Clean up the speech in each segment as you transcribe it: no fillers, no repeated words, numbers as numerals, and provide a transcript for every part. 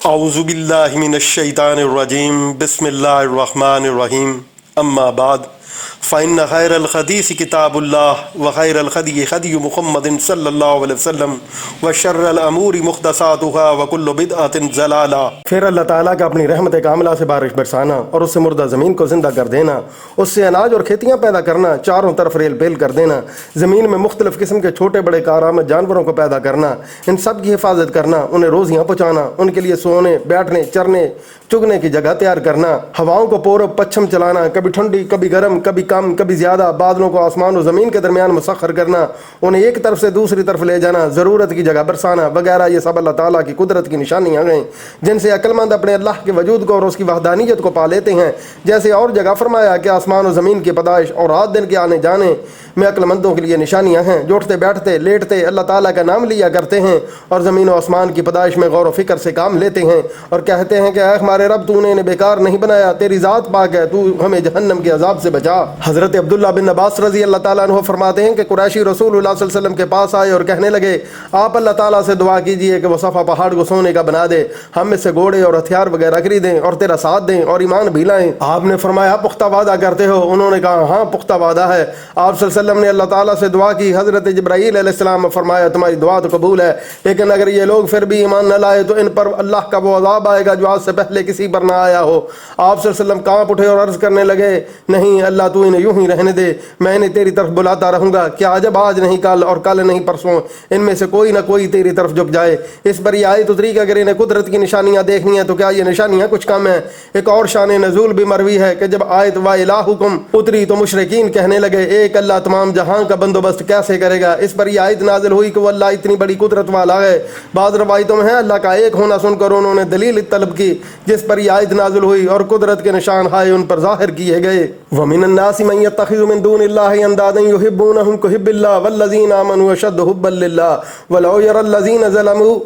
اعوذ باللہ من الشیطان الرجیم بسم اللہ الرحمن الرحیم اما بعد فإن خیر الحدیث کتاب اللہ وخیر الہدی ہدی محمد صلی اللہ علیہ وسلم وشر الامور محدثاتها وکل بدعۃ ضلالہ۔ پھر اللہ تعالیٰ کا اپنی رحمت کاملہ سے بارش برسانا اور اس سے مردہ زمین کو زندہ کر دینا، اس سے اناج اور کھیتیاں پیدا کرنا، چاروں طرف ریل پیل کر دینا، زمین میں مختلف قسم کے چھوٹے بڑے کارآمد جانوروں کو پیدا کرنا، ان سب کی حفاظت کرنا، انہیں روزیاں پہنچانا، ان کے لیے سونے بیٹھنے چرنے چگنے کی جگہ تیار کرنا، ہواؤں کو پورب پچھم چلانا، کبھی ٹھنڈی کبھی گرم کبھی کم کبھی زیادہ، بادلوں کو آسمان و زمین کے درمیان مسخر کرنا، انہیں ایک طرف سے دوسری طرف لے جانا، ضرورت کی جگہ برسانا وغیرہ، یہ سب اللہ تعالیٰ کی قدرت کی نشانیاں ہیں جن سے عقل مند اپنے اللہ کے وجود کو اور اس کی وحدانیت کو پا لیتے ہیں۔ جیسے اور جگہ فرمایا کہ آسمان و زمین کی پیدائش اور رات دن کے آنے جانے میں عقل مندوں کے لیے نشانیاں ہیں جو اٹھتے بیٹھتے لیٹتے اللہ تعالیٰ کا نام لیا کرتے ہیں اور زمین و آسمان کی پیدائش میں غور و فکر سے کام لیتے ہیں اور کہتے ہیں کہ اے ہمارے رب تو نے انہیں بیکار نہیں بنایا، تیری ذات پاک ہے، تو ہمیں جہنم کے عذاب سے بچا۔ حضرت عبداللہ بن عباس رضی اللہ تعالیٰ عنہ فرماتے ہیں کہ قریشی رسول اللہ صلی اللہ علیہ وسلم کے پاس آئے اور کہنے لگے آپ اللہ تعالیٰ سے دعا کیجئے کہ وہ صفا پہاڑ کو سونے کا بنا دے، ہم اس سے گھوڑے اور ہتھیار وغیرہ خریدیں اور تیرا ساتھ دیں اور ایمان بھی لائیں۔ آپ نے فرمایا پختہ وعدہ کرتے ہو؟ انہوں نے کہا ہاں پختہ وعدہ ہے۔ آپ صلی اللہ علیہ وسلم نے اللہ تعالیٰ سے دعا کی، حضرت جبرائیل علیہ السلام نے فرمایا تمہاری دعا تو قبول ہے، لیکن اگر یہ لوگ پھر بھی ایمان نہ لائے تو ان پر اللہ کا وہ عذاب آئے گا جو آج سے پہلے کسی پر نہ آیا ہو۔ آپ صلی اللہ علیہ وسلم کانپ اٹھے اور عرض کرنے لگے نہیں اللہ تو انہیں یوں ہی رہنے دے، میں انہیں تیری طرف بلاتا رہوں گا، کیا عجب آج نہیں کل اور کل نہیں پرسوں ان میں سے کوئی نہ کوئی تیری طرف جھک جائے۔ اس پر یہ آیت اتری کہ اگر انہیں قدرت کی نشانیاں دیکھنی ہیں تو کیا یہ نشانیاں کچھ کم ہیں۔ ایک اور شان نزول بھی مروی ہے کہ جب آیت وَإِلَٰهُكُمْ اتری تو مشرکین کہنے لگے ایک اللہ تمام جہاں کا بندوبست کیسے کرے گا۔ اس پر یہ آیت نازل ہوئی کہ وہ اللہ اتنی بڑی قدرت والا ہے۔ بعض روایتوں میں ہے اللہ کا ایک ہونا سن کر انہوں نے دلیل طلب کی جس پر یہ آیت نازل ہوئی اور قدرت کے نشان ہائے ان پر ظاہر کیے گئے۔ وَمِنَ النَّاسِ مَن يَتَّخِذُ مِن دُونِ اللَّهِ أَندَادًا يُحِبُّونَهُمْ كَحُبِّ اللَّهِ وَالَّذِينَ آمَنُوا أَشَدُّ حُبًّا لِلَّهِ وَلَوْ يَرَى الَّذِينَ ظَلَمُوا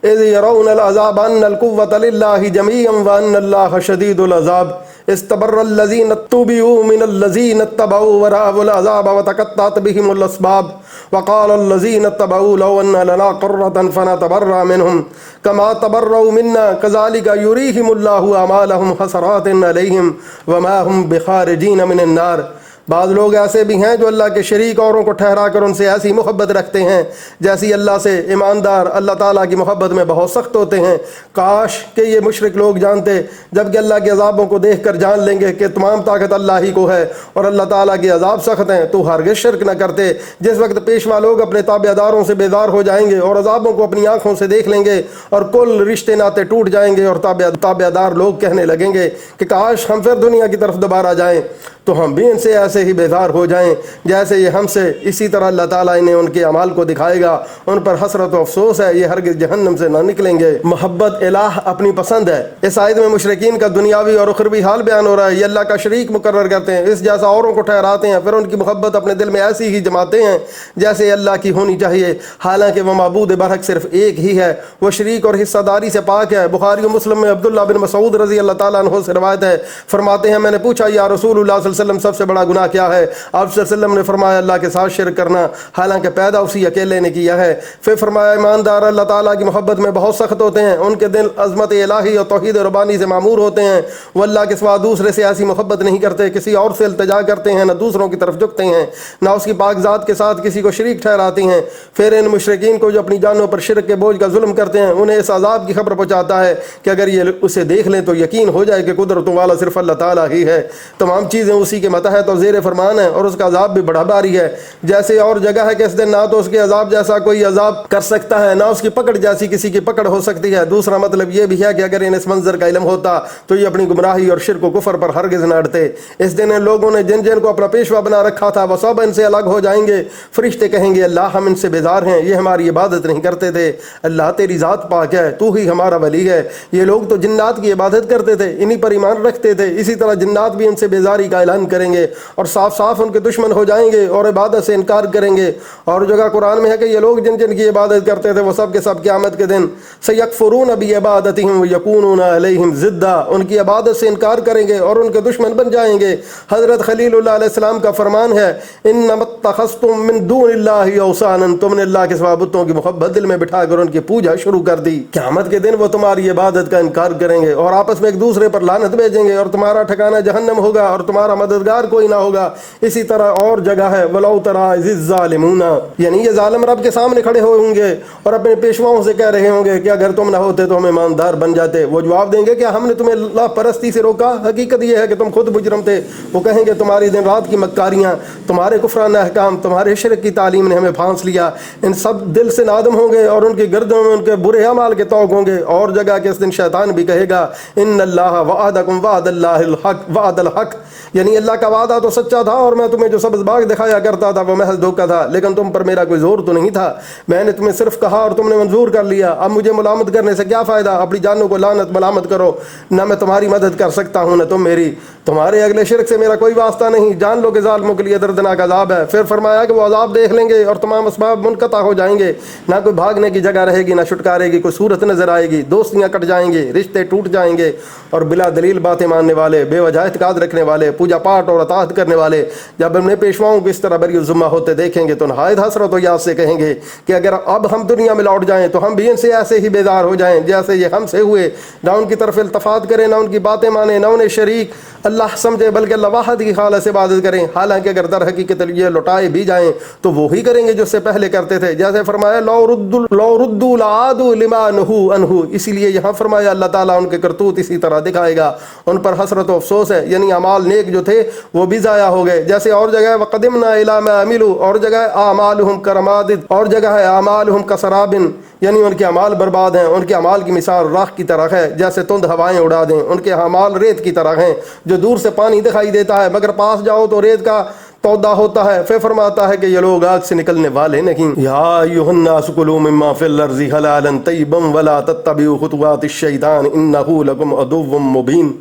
إِذْ يَرَوْنَ الْعَذَابَ أَنَّ الْقُوَّةَ لِلَّهِ جَمِيعًا وَأَنَّ اللَّهَ شَدِيدُ الْعَذَابِ استبر الذين اتبعوا من الذين اتبعوا ورأوا العذاب وتقطعت بهم الأسباب وقال الذين اتبعوا لو أن لنا قرة فنتبرأ منهم كما تبرأوا منا كذلك يريهم الله أعمالهم حسرات عليهم وما هم بخارجين من النار۔ بعض لوگ ایسے بھی ہیں جو اللہ کے شریک اوروں کو ٹھہرا کر ان سے ایسی محبت رکھتے ہیں جیسی اللہ سے، ایماندار اللہ تعالیٰ کی محبت میں بہت سخت ہوتے ہیں۔ کاش کہ یہ مشرک لوگ جانتے جبکہ اللہ کے عذابوں کو دیکھ کر جان لیں گے کہ تمام طاقت اللہ ہی کو ہے اور اللہ تعالیٰ کے عذاب سخت ہیں تو ہرگز شرک نہ کرتے۔ جس وقت پیشوا لوگ اپنے تابع داروں سے بیزار ہو جائیں گے اور عذابوں کو اپنی آنکھوں سے دیکھ لیں گے اور کل رشتے ناتے ٹوٹ جائیں گے اور تابع دار لوگ کہنے لگیں گے کہ کاش ہم پھر دنیا کی طرف دوبارہ جائیں تو ہم بھی ان سے ایسے ہی بیزار ہو جائیں جیسے یہ ہم سے۔ اسی طرح اللہ تعالیٰ انہیں ان کے اعمال کو دکھائے گا، ان پر حسرت و افسوس ہے، یہ ہرگز جہنم سے نہ نکلیں گے۔ محبت الہ اپنی پسند ہے۔ اس آیت میں مشرکین کا دنیاوی اور اخروی حال بیان ہو رہا ہے۔ یہ اللہ کا شریک مقرر کرتے ہیں، اس جیسا اوروں کو ٹھہراتے ہیں، پھر ان کی محبت اپنے دل میں ایسی ہی جماتے ہیں جیسے اللہ کی ہونی چاہیے، حالانکہ وہ معبود برحق صرف ایک ہی ہے، وہ شریک اور حصہ داری سے پاک ہے۔ بخاری و مسلم میں عبداللہ بن مسعود رضی اللہ تعالیٰ عنہ سے روایت ہے، فرماتے ہیں میں نے پوچھا یا رسول اللہ صلی اللہ علیہ وسلم سب سے بڑا گناہ کیا ہے؟ آپ صلی اللہ علیہ وسلم نے فرمایا اللہ کے ساتھ شرک کرنا، حالانکہ پیدا اسی اکیلے نے کیا ہے۔ پھر فرمایا ایماندار اللہ تعالیٰ کی محبت میں بہت سخت ہوتے ہیں، ان کے دل عظمت الہی اور توحید ربانی سے معمور ہوتے ہیں، وہ اللہ کے سوا دوسرے سے ایسی محبت نہیں کرتے، کسی اور سے التجا کرتے ہیں، نہ دوسروں کی طرف جھکتے ہیں، نہ اس کی پاک ذات کے ساتھ کسی کو شریک ٹھہراتے ہیں۔ پھر ان مشرکین کو جو اپنی جانوں پر شرک کے بوجھ کا ظلم کرتے ہیں انہیں اس عذاب کی خبر پہنچاتا ہے کہ اگر یہ اسے دیکھ لیں تو یقین ہو جائے کہ قدرتوں والا صرف اللہ تعالیٰ ہی ہے، تمام چیزیں اسی کے متحد اور زیر فرمان ہے اور اس کا عذاب بھی بڑا باری ہے۔ جیسے اور جگہ ہے کہ اس دن نہ تو اس کے عذاب جیسا کوئی عذاب کر سکتا ہے، نہ اس کی پکڑ جیسی کسی کی پکڑ ہو سکتی ہے۔ دوسرا مطلب یہ بھی ہے کہ اگر انہیں اس منظر کا علم ہوتا تو یہ اپنی گمراہی اور شرک و کفر پر ہرگز نہ اڑتے۔ اس دن ان لوگوں نے جن جن کو اپنا پیشوا بنا رکھا تھا وہ سب ان سے الگ ہو جائیں گے، فرشتے کہیں گے اللہ ہم ان سے بیزار ہیں، یہ ہماری عبادت نہیں کرتے تھے، اللہ تیری ذات پاک ہے، تو ہی ہمارا ولی ہے۔ یہ لوگ تو جنات کی عبادت کرتے تھے، انہی پر ایمان رکھتے تھے، اسی طرح جنات بھی ان سے بیزاری کا اعلان کریں گے اور اور صاف صاف ان کے دشمن ہو جائیں گے اور عبادت سے انکار کریں گے۔ اور جگہ قرآن میں ہے کہ یہ لوگ جن جن کی عبادت کرتے تھے وہ سب کے سب قیامت کے دن سیکفرون بعبادتہم ویکونون علیہم ضدا، ان کی عبادت سے انکار کریں گے اور ان کے دشمن بن جائیں گے۔ حضرت خلیل اللہ علیہ السلام کا فرمان ہے انما اتخذتم من دون اللہ اوثانا، تم نے اللہ کے سوا بتوں کی محبت دل میں بٹھا کر ان کی پوجا شروع کر دی۔ قیامت کے دن وہ تمہاری عبادت کا انکار کریں گے اور آپس میں ایک دوسرے پر لعنت بھیجیں گے اور تمہارا ٹھکانہ جہنم ہوگا اور تمہارا مددگار کوئی نہ ہوگا۔ اسی طرح اور جگہ ہے وَلَوْ تَرَىٰ إِذِ الظَّالِمُونَ، یعنی یہ ظالم رب کے سامنے کھڑے ہوں گے اور اپنے پیشواؤں سے کہہ رہے ہوں گے کہ اگر تم نہ ہوتے تو ہم ایماندار بن جاتے۔ وہ جواب دیں گے کہ ہم نے تمہیں اللہ پرستی سے روکا، حقیقت یہ ہے کہ تم خود مجرم تھے۔ وہ کہیں گے تمہاری دن رات کی مکاریاں، تمہارے کفرانہ احکام، تمہارے شرک کی تعلیم نے ہمیں پھانس لیا۔ ان سب دل سے نادم ہوں گے اور ان کی گردنوں میں ان کے برے اعمال کے طوق ہوں گے۔ اور جگہ کہ اس دن شیطان بھی کہے گا ان اللہ وعدکم وعد اللہ الحق وعد الحق، یعنی اللہ کا وعدہ تو سچا تھا اور میں تمہیں جو سبز باغ دکھایا کرتا تھا وہ محض دھوکہ تھا، لیکن تم پر میرا کوئی زور تو نہیں تھا، میں نے تمہیں صرف کہا اور تم نے منظور کر لیا۔ اب مجھے ملامت کرنے سے کیا فائدہ؟ اپنی جانوں کو لعنت ملامت کرو، نہ میں تمہاری مدد کر سکتا ہوں نہ تم میری، تمہارے اگلے شرک سے میرا کوئی واسطہ نہیں، جان لو کہ ظالموں کے لیے دردناک عذاب ہے۔ پھر فرمایا کہ وہ عذاب دیکھ لیں گے اور تمام اسباب منقطع ہو جائیں گے، نہ کوئی بھاگنے کی جگہ رہے گی نہ چھٹکارے کی کوئی صورت نظر آئے گی، دوستیاں کٹ جائیں گے، رشتے ٹوٹ جائیں گے، اور بلا دلیل باتیں ماننے والے، بے وجہ اعتقاد رکھنے والے، پوجا پاٹ اور اطاعت کرنے والے جب اپنے پیشواؤں کو اس طرح بری الذمہ ہوتے دیکھیں گے تو نہایت حسرت و یاس سے کہیں گے کہ اگر اب ہم دنیا میں لوٹ جائیں تو ہم بھی ان سے ایسے ہی بیزار ہو جائیں جیسے یہ ہم سے ہوئے، نہ ان کی طرف التفات کریں، نہ ان کی باتیں مانیں، نہ انہیں شریک اللہ سمجھے بلکہ اللہ واحد کی خالص عبادت کریں۔ حالانکہ اگر در حقیقت یہ لوٹائے بھی جائیں تو وہی کریں گے جو سے پہلے کرتے تھے، جیسے فرمایا لو ردوا لعادوا لما نہوا عنہ، اسی لیے یہاں فرمایا اللہ تعالیٰ ان کے کرتوت اسی طرح دکھائے گا، ان پر حسرت و افسوس ہے، یعنی اعمال نیک جو تھے وہ بھی ضائع ہو گئے۔ جیسے اور جگہ ہے وقدمنا الی ما عملوا، اور جگہ ہے اعمالهم کرماد، اور جگہ ہے اعمالهم کسراب، یعنی ان کے اعمال برباد ہیں، ان کے اعمال کی مثال راکھ کی طرح ہے جیسے تند ہوائیں اڑا دیں، ان کے اعمال ریت کی طرح ہیں جو دور سے پانی دکھائی دیتا ہے مگر پاس جاؤ تو ریت کا تودا ہوتا ہے۔ پھر فرماتا ہے کہ یہ لوگ آگ سے نکلنے والے نہیں۔ یا ایھا الناس کلوا مما فی الارض حلالا طیبا ولا تتبعوا خطوات الشیطان انہ لکم عدو مبین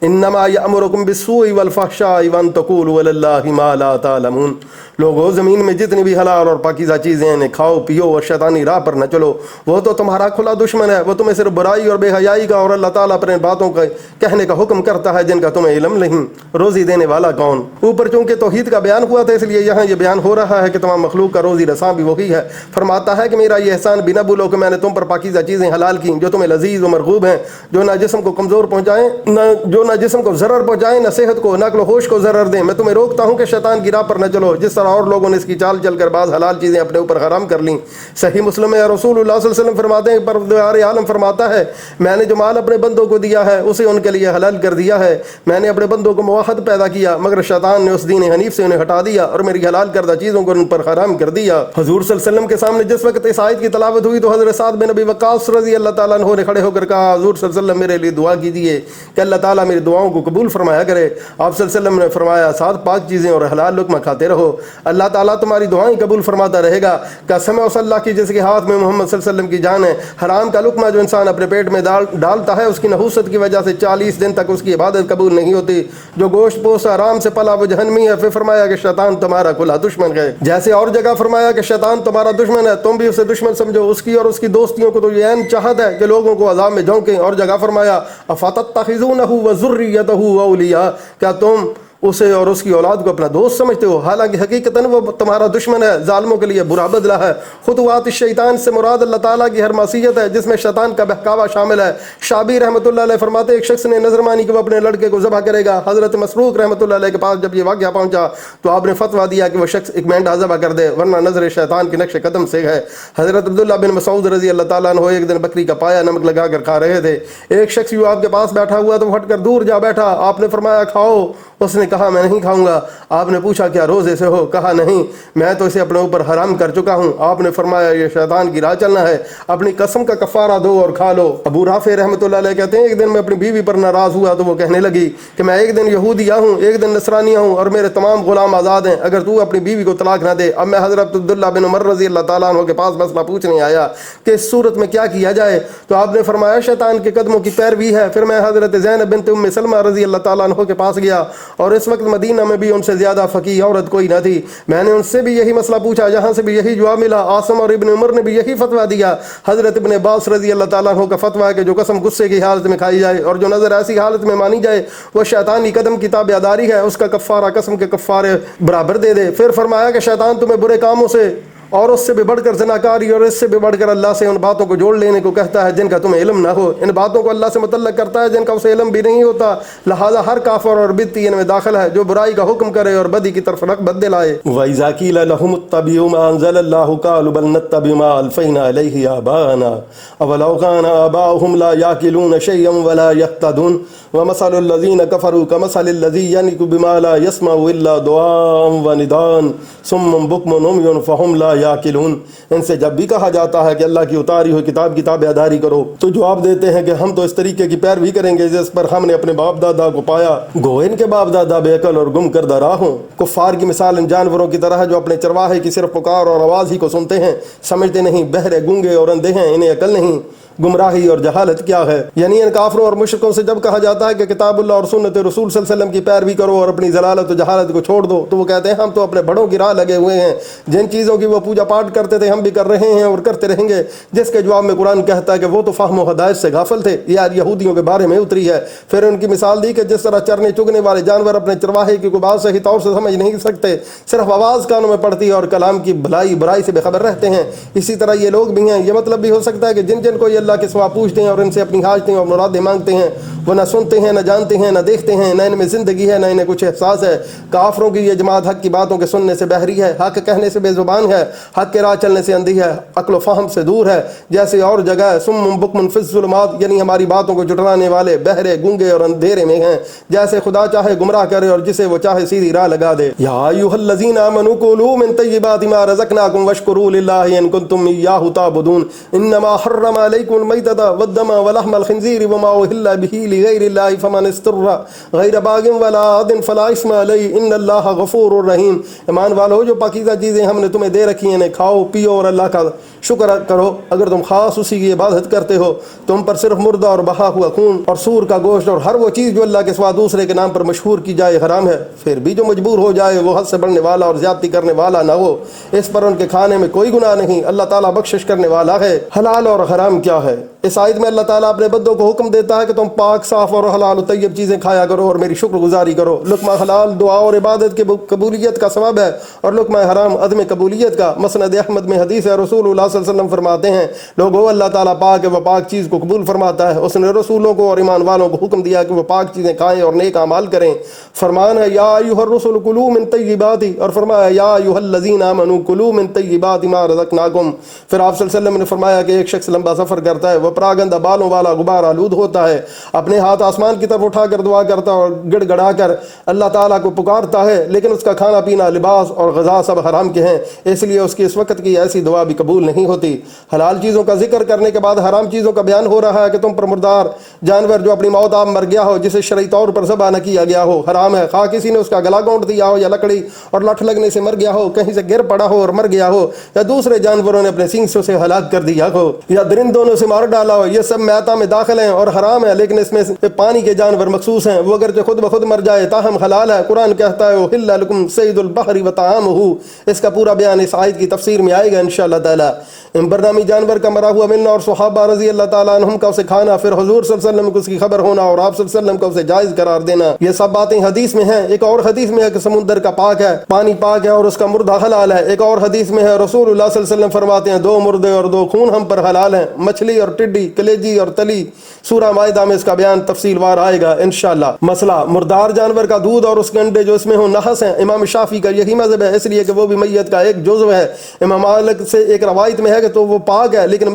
انما یأمرکم بالسوء والفحشاء وان تقولوا علی اللہ ما لا تعلمون۔ لوگوں زمین میں جتنی بھی حلال اور پاکیزہ چیزیں ہیں کھاؤ پیو اور شیطانی راہ پر نہ چلو، وہ تو تمہارا کھلا دشمن ہے، وہ تمہیں صرف برائی اور بے حیائی کا اور اللہ تعالیٰ پر ان باتوں کا کہنے کا حکم کرتا ہے جن کا تمہیں علم نہیں۔ روزی دینے والا کون؟ اوپر چونکہ توحید کا بیان ہوا تھا اس لیے یہاں یہ بیان ہو رہا ہے کہ تمام مخلوق کا روزی رساں بھی وہی ہے۔ فرماتا ہے کہ میرا یہ احسان بھی نہ بھولو کہ میں نے تم پر پاکیزہ چیزیں حلال کی جو تمہیں لذیذ و مرغوب ہیں، جو نہ جسم کو کمزور پہنچائیں، نہ جسم کو ضرر پہنچائیں، نہ صحت کو نقل و ہوش کو ضرر دیں۔ میں تمہیں روکتا ہوں کہ شیطان کی راہ پر نہ چلو جس طرح اور لوگوں نے اس کی چال چل کر بعض حلال چیزیں اپنے اوپر حرام کر لیں۔ صحیح مسلم میں رسول اللہ صلی اللہ علیہ وسلم فرماتے ہیں پروردگار عالم فرماتا ہے میں نے جو مال اپنے بندوں کو دیا ہے اسے ان کے لیے حلال کر دیا ہے، میں نے اپنے بندوں کو موحد پیدا کیا مگر شیطان نے اس دین حنیف سے انہیں ہٹا دیا اور میری حلال کردہ چیزوں کو ان پر حرام کر دیا۔ حضور صلی اللہ علیہ وسلم کے سامنے جس وقت اس آیت کی تلاوت ہوئی تو حضرت سعد بن ابی وقاص رضی اللہ تعالیٰ عنہ نے کھڑے ہو کر کہا حضور صلی اللہ علیہ وسلم میرے لیے دعا کیجیے کہ اللہ تعالیٰ میری دعاؤں کو قبول فرمایا کرے۔ آپ صلی اللہ علیہ وسلم نے فرمایا سعد پاک چیزیں اور حلال لقمہ کھاتے رہو، اللہ تعالیٰ تمہاری دعائیں قبول فرماتا رہے گا۔ قسم ہے اس اللہ کی جس کے ہاتھ میں محمد صلی اللہ علیہ وسلم کی جان ہے، حرام کا لقمہ جو انسان اپنے پیٹ میں ڈالتا ہے اس کی نحوست کی وجہ سے 40 دن تک اس کی عبادت قبول نہیں ہوتی۔ جو گوشت پوش آرام سے پلا وہ جہنمی ہے۔ پھر فرمایا کہ شیطان تمہارا کھلا دشمن ہے، جیسے اور جگہ فرمایا کہ شیطان تمہارا دشمن ہے تم بھی اسے دشمن سمجھو، اس کی اور اس کی دوستیوں کو تو یہ عین چاہت ہے کہ لوگوں کو عذاب میں جھونکیں۔ اور جگہ فرمایا افتتخذونہ وذریتہ اولیاء، کیا تم اسے اور اس کی اولاد کو اپنا دوست سمجھتے ہو حالانکہ حقیقتاً وہ تمہارا دشمن ہے، ظالموں کے لیے برا بدلہ ہے۔ خطوات الشیطان سے مراد اللہ تعالیٰ کی ہر معصیت ہے جس میں شیطان کا بہکاوا شامل ہے۔ شابی رحمۃ اللہ علیہ فرماتے ایک شخص نے نظر مانی کہ وہ اپنے لڑکے کو ذبح کرے گا۔ حضرت مسروق رحمۃ اللہ علیہ کے پاس جب یہ واقعہ پہنچا تو آپ نے فتویٰ دیا کہ وہ شخص ایک مینڈھا ذبح کر دے ورنہ نظر شیطان کے نقش قدم سے ہے۔ حضرت عبداللہ بن مسعود رضی اللہ تعالیٰ عنہ ایک دن بکری کا پایا نمک لگا کر کھا رہے تھے، ایک شخص یوں آپ کے پاس بیٹھا ہوا تو ہٹ کر دور جا بیٹھا، آپ نے فرمایا کھاؤ، اس نے کہا میں نہیں کھاؤں گا۔ آپ نے پوچھا کیا روزے سے ہو؟ کہا نہیں، میں تو اسے اپنے اوپر حرام کر چکا ہوں۔ آپ نے فرمایا یہ شیطان کی راہ چلنا ہے، اپنی قسم کا کفارہ دو اور کھا لو۔ ابو رافع رحمۃ اللہ علیہ کہتے ہیں ایک دن میں اپنی بیوی پر ناراض ہوا تو وہ کہنے لگی کہ میں ایک دن یہودیہ ہوں، ایک دن نصرانیہ ہوں اور میرے تمام غلام آزاد ہیں، اگر تو اپنی بیوی کو طلاق نہ دے۔ اب میں حضرت عبداللہ بن عمر رضی اللہ تعالیٰ عنہ کے پاس مسئلہ پوچھنے آیا کہ اس صورت میں کیا کیا جائے تو آپ نے فرمایا شیطان کے قدموں کی پیروی ہے۔ پھر میں حضرت زینب بنت ام سلمہ رضی اللہ تعالیٰ عنہ کے پاس گیا اور اس اس وقت مدینہ میں بھی ان سے زیادہ فقیہ عورت کوئی نہ تھی. میں نے ان سے بھی یہی مسئلہ پوچھا, یہاں سے بھی یہی جواب ملا. عاصم اور ابن عمر نے بھی یہی فتویٰ دیا. حضرت ابن عباس رضی اللہ تعالیٰ عنہ کا فتویٰ ہے کہ جو قسم غصے کی حالت میں کھائی جائے اور جو نظر ایسی حالت میں مانی جائے وہ شیطانی قدم کی تابع داری ہے, اس کا کفارہ قسم کے کفارے برابر دے دے. پھر فرمایا کہ شیطان تمہیں برے کاموں سے اور اس سے بھی بڑھ کر زناکاری اور اس سے بھی بڑھ کر اللہ سے ان باتوں کو جوڑ لینے کو کہتا ہے جن کا تمہیں علم نہ ہو. ان باتوں کو اللہ سے متعلق کرتا ہے جن کا اسے علم بھی نہیں ہوتا. لہذا ہر کافر اور بدعتی ان میں داخل ہے جو برائی کا حکم کرے اور بدی کی طرف رغبت دلائے. وَإِذَا قِيلَ لَهُمُ اتَّبِعُوا مَا أَنزَلَ اللَّهُ قَالُوا بَلْ نَتَّبِعُ مَا أَلْفَيْنَا عَلَيْهِ آبَاءَنَا أَوَلَوْ كَانَ آبَاؤُهُمْ لَا يَعْقِلُونَ شَيْئًا وَلَا يَهْتَدُونَ وَمَثَلُ الَّذِينَ كَفَرُوا كَمَثَلِ الَّذِي يَنِكُ بِمَا لَا يَسْمَعُ إِلَّا دُعَاءً وَنِدَاءً صُمٌّ بُكْمٌ عُمْيٌ فَهُمْ لَا يَعْقِلُونَ. ان سے جب بھی کہا جاتا ہے کہ اللہ کی اتاری ہوئی کتاب کی تابعداری کرو تو جواب دیتے ہیں کہ ہم تو اس طریقے کی پیروی کریں گے جس پر ہم نے اپنے باپ دادا کو پایا. گو ان کے باپ دادا بے عقل اور گم کردہ راہ ہوں. کفار کی مثال ان جانوروں کی طرح ہے جو اپنے چرواہے کی صرف پکار اور آواز ہی کو سنتے ہیں, سمجھتے نہیں, بہرے گونگے اور اندھے ہیں, انہیں عقل نہیں. گمراہی اور جہالت کیا ہے. یعنی ان کافروں اور مشرکوں سے جب کہا جاتا ہے کہ کتاب اللہ اور سنت رسول صلی اللہ علیہ وسلم کی پیروی کرو اور اپنی ضلالت و جہالت کو چھوڑ دو, تو وہ کہتے ہیں ہم تو اپنے بڑوں کی راہ لگے ہوئے ہیں, جن چیزوں کی وہ پوجا پاٹ کرتے تھے ہم بھی کر رہے ہیں اور کرتے رہیں گے. جس کے جواب میں قرآن کہتا ہے کہ وہ تو فہم و ہدایت سے غافل تھے. یہ آج یہودیوں کے بارے میں اتری ہے. پھر ان کی مثال دی کہ جس طرح چرنے چگنے والے جانور اپنے چرواہے کی کوئی بات صحیح طور سے سمجھ نہیں سکتے, صرف آواز کانوں میں پڑتی ہے اور کلام کی بھلائی برائی سے بے خبر رہتے ہیں, اسی طرح یہ لوگ بھی ہیں. یہ مطلب بھی ہو سکتا ہے کہ جن جن کو یہ اللہ کے سوا پوچھتے ہیں اور ان سے اپنی حاجتیں اور مرادیں مانگتے ہیں وہ نہ سنتے ہیں, نہ جانتے ہیں, نہ دیکھتے ہیں, نہ ان میں زندگی ہے, نہ انہیں کچھ احساس ہے. کافروں کی یہ جماعت حق کی باتوں کے سننے سے بہری ہے, حق کہنے سے بے زبان ہے, حق کے راہ چلنے سے اندھی ہے, عقل و فہم سے دور ہے. جیسے اور جگہ ہے سم بکم فی الظلمات, یعنی ہماری باتوں کو جھٹلانے والے بہرے گونگے اور اندھیرے میں ہیں. جیسے خدا چاہے گمراہ کرے اور جسے وہ چاہے سیدھی راہ لگا دے. یا ایھا الذین آمنوا کلوا من طیبات ما رزقناکم واشکروا للہ ان کنتم ایاہ تعبدون. انما حرم علیکم المیتۃ والدم ولحم الخنزیر وما اہل بہ لغیر اللہ فمن استر غیر باغ ولا عاد فلا اثم علیہ ان اللہ غفور رحیم. ایمان والو, جو پاکیزہ چیزیں ہم نے تمہیں دے رکھی ہیں انہیں کھاؤ پیو اور اللہ کا شکر کرو. اگر تم خاص اسی کی عبادت کرتے ہو, تم پر صرف مردہ اور بہا ہوا خون اور سور کا گوشت اور ہر وہ چیز جو اللہ کے سوا دوسرے کے نام پر مشہور کی جائے حرام ہے. پھر بھی جو مجبور ہو جائے وہ حد سے بڑھنے والا اور زیادتی کرنے والا نہ ہو, اس پر ان کے کھانے میں کوئی گناہ نہیں. اللہ تعالیٰ بخشش کرنے والا ہے. حلال اور حرام کیا ہے؟ اس آیت میں اللہ تعالیٰ اپنے بندوں کو حکم دیتا ہے کہ تم پاک صاف اور حلال و طیب چیزیں کھایا کرو اور میری شکر گزاری کرو. لقمہ حلال دعا اور عبادت کی قبولیت کا سبب ہے اور لقمہ حرام عدم قبولیت کا. مسند احمد میں حدیث ہے, رسول اللہ صلی اللہ علیہ وسلم فرماتے ہیں لوگو اللہ تعالیٰ پاک ہے, وہ پاک چیز کو قبول فرماتا ہے. اس نے رسولوں کو اور ایمان والوں کو حکم دیا کہ وہ پاک چیزیں کھائیں اور نیک اعمال کریں. فرمان ہے یا ایھا الرسل کلوا من طیبات, اور فرمایا یا ایھا الذین آمنوا کلوا من طیبات ما رزقناکم. پھر آپ صلی اللہ علیہ وسلم نے فرمایا کہ ایک شخص لمبا سفر کرتا ہے, وہ پراگندہ بالوں والا غبار آلود ہوتا ہے, اپنے ہاتھ آسمان کی طرف اٹھا کر دعا کرتا اور گڑ گڑا کر اللہ تعالیٰ کو پکارتا ہے, لیکن اس کا کھانا پینا لباس اور غذا سب حرام کے ہیں, اس لیے اس کی اس وقت کی ایسی دعا بھی قبول نہیں ہوتی. حلال چیزوں کا ذکر کرنے کے بعد حرام چیزوں کا بیان ہو رہا ہے کہ تم پر مردار جانور جو اپنی موت آپ مر گیا ہو, جسے شرعی طور پر ذبح نہ کیا گیا ہو, حرام ہے. خواہ کسی نے اس کا گلا گونٹ دیا ہو یا لکڑی اور لٹھ لگنے سے مر گیا ہو, کہیں سے گر پڑا ہو اور مر گیا ہو, یا دوسرے جانوروں نے اپنے سینگ سے اسے ہلاک کر دیا ہو, یا درندوں نے اسے مار ڈالا ہو, یہ سب میتا میں داخل ہیں اور حرام ہے. لیکن اس میں پانی کے جانور مخصوص ہیں, وہ اگرچہ خود بخود مر جائے تاہم حلال ہے. قرآن کہتا ہے احل لکم صید البحر وطعامہ. اس کا پورا بیان اس آیت کی تفسیر میں آئے گا انشاءاللہ تعالی. برنامی جانور کا مرا ہوا ملنا اور صحابہ رضی اللہ تعالیٰ عنہم کا اسے کھانا, پھر حضور صلی اللہ علیہ وسلم کو اس کی خبر ہونا اور آپ صلی اللہ علیہ وسلم کو اسے جائز قرار دینا, یہ سب باتیں حدیث میں ہیں. ایک اور حدیث میں ہے کہ سمندر کا پاک ہے, پانی پاک ہے اور اس کا مردہ حلال ہے. ایک اور حدیث میں ہے رسول اللہ صلی اللہ علیہ وسلم فرماتے ہیں 2 مردے اور 2 خون ہم پر حلال ہیں, مچھلی اور ٹڈی, کلیجی اور تلی. سورہ مائدہ میں اس کا بیان تفصیل وار آئے گا انشاءاللہ. مسئلہ مردار جانور کا دودھ اور اس کے انڈے جو اس میں ہوں نحس ہیں. امام شافعی کا یہی مذہب ہے, اس لیے کہ وہ بھی میت کا ایک جزو ہے. امام مالک سے ایک روایت میں ہے کہ تو وہ پاک ہے, لیکن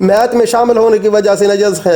میت میں شامل ہونے کی وجہ سے نجس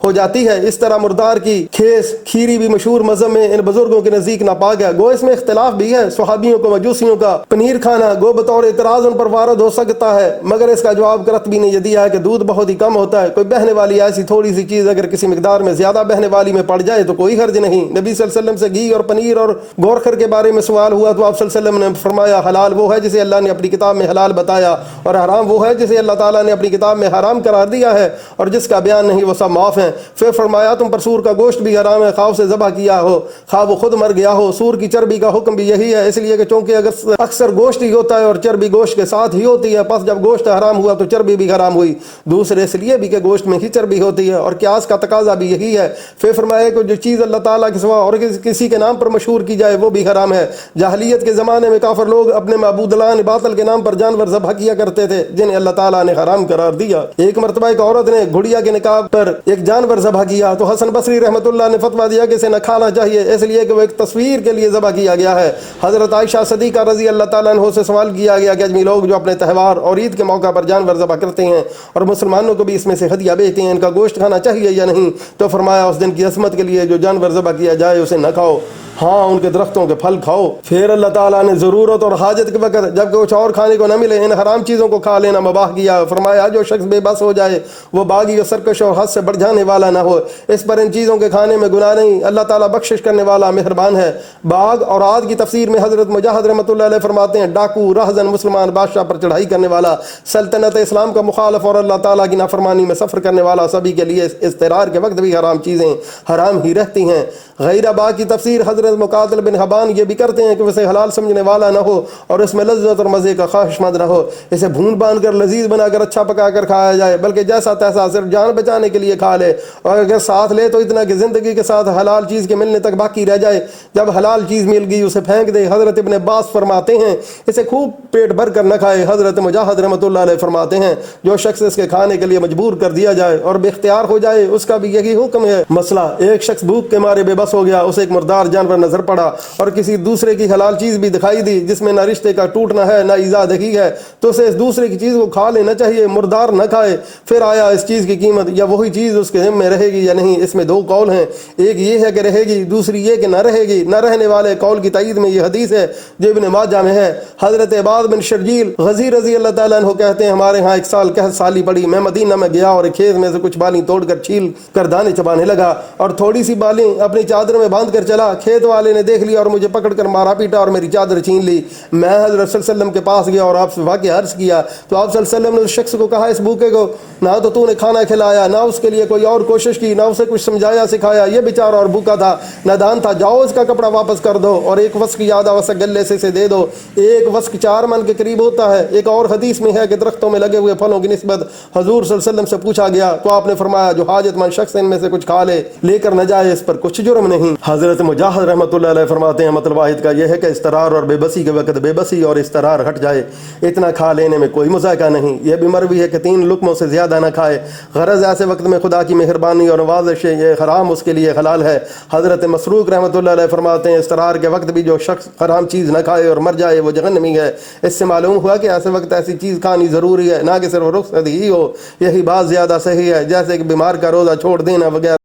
ہو جاتی ہے. اس طرح مردار کی کھیس کھیری بھی مشہور مذہب میں ان بزرگوں کے نزدیک ناپاک ہے. گو اس میں اختلاف بھی ہے. صحابیوں کو مجوسیوں کا پنیر کھانا گو بطور اعتراض ان پر وارد ہو سکتا ہے, مگر اس کا جواب قرطبی نے یہ دیا ہے کہ دودھ بہت ہی کم ہوتا ہے. کوئی بہنے والی ایسی تھوڑی سی چیز اگر کسی مقدار میں زیادہ بہنے والی میں پڑ جائے تو کوئی حرج نہیں. نبی صلی اللہ علیہ وسلم سے گھی اور پنیر اور گورکھر کے بارے میں سوال ہوا تو آپ صلی اللہ علیہ وسلم نے فرمایا حلال وہ ہے جسے اللہ نے اپنی کتاب میں حلال بتایا, اور حرام وہ ہے جسے اللہ تعالیٰ نے اپنی کتاب میں حرام قرار دیا ہے, اور جس کا بیان نہیں وہ سب معاف ہیں. پھر فرمایا تم پر سور کا گوشت بھی حرام ہے، خواہ سے ذبح کیا ہو خواہ وہ خود مر گیا ہو۔ سور کی چربی کا حکم بھی یہی ہے، اس لیے کہ چونکہ اکثر گوشت ہی ہوتا ہے اور چربی گوشت کے ساتھ ہی ہوتی ہے، پس جب گوشت حرام ہوا تو چربی بھی حرام ہوئی۔ دوسرے اس لیے بھی کہ گوشت میں ہی چربی ہوتی ہے، اور قیاس کا تقاضا بھی یہی ہے۔ پھر فرمایا کہ جو چیز اللہ تعالیٰ کے سوا اور کسی کے نام پر مشہور کی جائے وہ بھی حرام ہے۔ جاہلیت کے زمانے میں کافر لوگ اپنے معبودان باطل کے نام پر جانور ذبح کیا کرتے تھے جنہیں اللہ تعالیٰ نے حرام قرار دیا۔ ایک مرتبہ ایک عورت نے گھڑیا کے نکاح پر ایک جانور ذبح کیا تو حسن بصری رحمۃ اللہ نے فتویٰ دیا کہ اسے نہ کھانا چاہیے، اس لیے کہ وہ ایک تصویر کے لیے ذبح کیا گیا ہے۔ حضرت عائشہ صدیقہ رضی اللہ تعالیٰ عنہ سے سوال کیا گیا کہ اجمی لوگ جو اپنے تہوار اور عید کے موقع پر جانور ذبح کرتے ہیں اور مسلمانوں کو بھی اس میں سے ہدیہ بھیجتے ہیں، ان کا گوشت کھانا چاہیے یا نہیں؟ تو فرمایا اس دن کی عظمت کے لیے جو جانور ذبح کیا جائے اسے نہ کھاؤ، ہاں ان کے درختوں کے پھل کھاؤ۔ پھر اللہ تعالیٰ نے ضرورت اور حاجت کے وقت جب کچھ اور کھانے کو نہ ملے ان حرام چیزوں کو کھا لینا مباح کیا۔ فرمایا جو شخص بے بس ہو جائے وہ باغی اور سرکش اور حد سے بڑھ جانے والا نہ ہو، اس پر ان چیزوں کے کھانے میں گناہ نہیں، اللہ تعالیٰ بخشش کرنے والا مہربان ہے۔ باغ اور عاد کی تفسیر میں حضرت مجاہد رحمۃ اللہ علیہ فرماتے ہیں ڈاکو، رہزن، مسلمان بادشاہ پر چڑھائی کرنے والا، سلطنت اسلام کا مخالف اور اللہ تعالیٰ کی نافرمانی میں سفر کرنے والا، سبھی کے لیے اضطرار کے وقت بھی حرام چیزیں حرام ہی رہتی ہیں۔ غیر باغ کی تفسیر حضرت مقاتل بن حبان یہ بھی کرتے ہیں کہ اسے حلال سمجھنے والا نہ ہو اور اس میں لذت اور مزے کا خواہش مند نہ ہو، اسے بھون باندھ کر لذیذ بنا کر اچھا پکا کر کھایا جائے، بلکہ جیسا تیسا صرف جان بچانے کے لیے کھا لے، اور اگر ساتھ لے تو اتنا کہ زندگی کے ساتھ حلال چیز کے ملنے تک باقی رہ جائے، جب حلال چیز مل گئی اسے پھینک دے۔ حضرت ابن عباس فرماتے ہیں اسے خوب پیٹ بھر کر نہ کھائے۔ حضرت مجاہد رحمۃ اللہ علیہ فرماتے ہیں جو شخص اس کے کھانے کے لیے مجبور کر دیا جائے اور بے اختیار ہو جائے اس کا بھی یہی حکم ہے۔ مسئلہ ایک شخص بھوک کے مارے بے بس ہو گیا، اسے ایک مردار جانور نظر پڑا اور کسی دوسرے کی حلال چیز بھی دکھائی دی جس میں نہ رشتے کا ٹوٹنا ہے نہ ایذا دہی ہے، تو اسے اس دوسرے کی چیز کو کھا لینا چاہیے، مردار نہ کھائے۔ پھر آیا اس چیز کی قیمت یا وہی چیز اس کے ذمہ میں رہے گی یا نہیں، اس میں دو قول ہیں، ایک یہ ہے کہ رہے گی، دوسری یہ کہ نہ رہے گی۔ نہ رہنے والے قول کی تائید میں یہ حدیث ہے جو ابن ماجہ میں ہے۔ حضرت عباد بن شرجیل غزی رضی اللہ تعالیٰ عنہ کہتے ہیں ہمارے ہاں ایک سال قحط سالی پڑی، میں مدینہ میں گیا اور ایک کھیت میں سے کچھ بالیں توڑ کر چھیل کر دانے چبانے لگا اور تھوڑی سی بالیں اپنی چادر میں باندھ کر چلا۔ کھیت والے نے دیکھ لیا اور مجھے پکڑ کر مارا پیٹا اور میری چادر چھین لی۔ میں حضرت صلی اللہ علیہ وسلم کے پاس گیا اور آپ سے واقعہ عرض کیا تو آپ صلی اللہ علیہ وسلم نے اس شخص کو کہا اس بھوکے کو نہ تو نے کھانا کھلایا، نہ اس کے لیے کوئی اور کوشش کی، نہ اسے کچھ سمجھایا سکھایا، یہ بیچارہ اور بھوکا تھا، نادان تھا، جاؤ اس کا کپڑا واپس کر دو اور ایک وسق یا آدھا وسق گلے سے اسے دے دو۔ ایک وسق 4 من کے قریب ہوتا ہے۔ ایک اور حدیث میں ہے کہ درختوں میں لگے ہوئے پھلوں کی نسبت حضور صلی اللہ علیہ وسلم سے پوچھا گیا تو آپ نے فرمایا جو حاجت مند شخص ان میں سے کچھ کھا لے کر نہ جائے اس پر کچھ جرم نہیں۔ حضرت مجاہد رحمۃ اللہ علیہ فرماتے ہیں مطلب واحد کا یہ ہے کہ استرار اور بے بسی کے وقت بے بسی اور استرار ہٹ جائے، اتنا کھا لینے میں کوئی مذائقہ نہیں۔ یہ بھی مروی ہے کہ 3 لقموں سے زیادہ نہ کھائے، غرض ایسے وقت میں خدا کی مہربانی اور نوازش یہ حرام اس کے لیے حلال ہے۔ حضرت مسروق رحمۃ اللہ علیہ فرماتے ہیں استرار کے وقت بھی جو شخص حرام چیز نہ کھائے اور مر جائے وہ جہنمی ہے۔ اس سے معلوم ہوا کہ ایسے وقت ایسی چیز کھانی ضروری ہے، نہ کہ صرف رخصت ہی ہو۔ یہی بات زیادہ صحیح ہے، جیسے کہ بیمار کا روزہ چھوڑ دینا وغیرہ۔